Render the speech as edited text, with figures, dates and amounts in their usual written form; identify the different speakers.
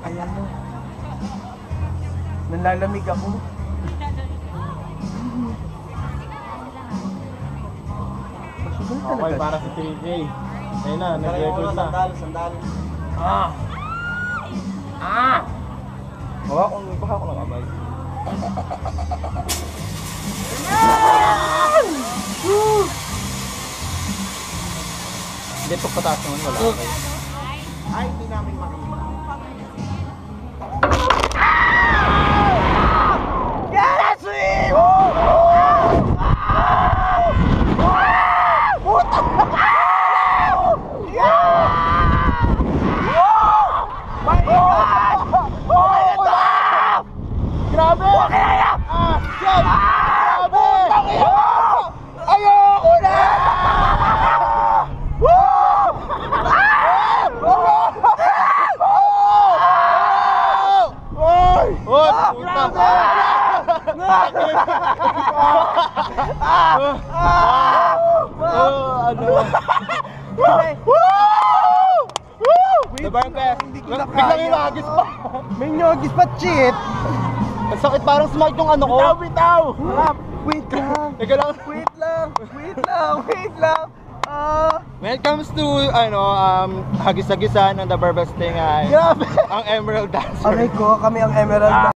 Speaker 1: Ayan mo. Nalalamig ako.
Speaker 2: Okay, para sa 3J. Ayun na, nag-record na.
Speaker 3: Sandal.
Speaker 2: Baka ko lang abay. Hindi, pag pataas naman wala. Okay.
Speaker 3: Ay, hindi namin makita.
Speaker 1: Grabe! Grabe! Ayoko na!
Speaker 2: Puta! The bar best. Biglang inagis pa.
Speaker 1: May nyogis pa, cheat!
Speaker 2: Ang sakit, parang smart yung ano ko.
Speaker 1: Bitaw! Wait lang!
Speaker 2: Teka lang.
Speaker 1: Wait lang!
Speaker 2: When it comes to hagis-hagisan ng The Barbest Thing ay
Speaker 1: Grabe!
Speaker 2: ang Emerald Dancer.
Speaker 1: Aray ko, kami ang Emerald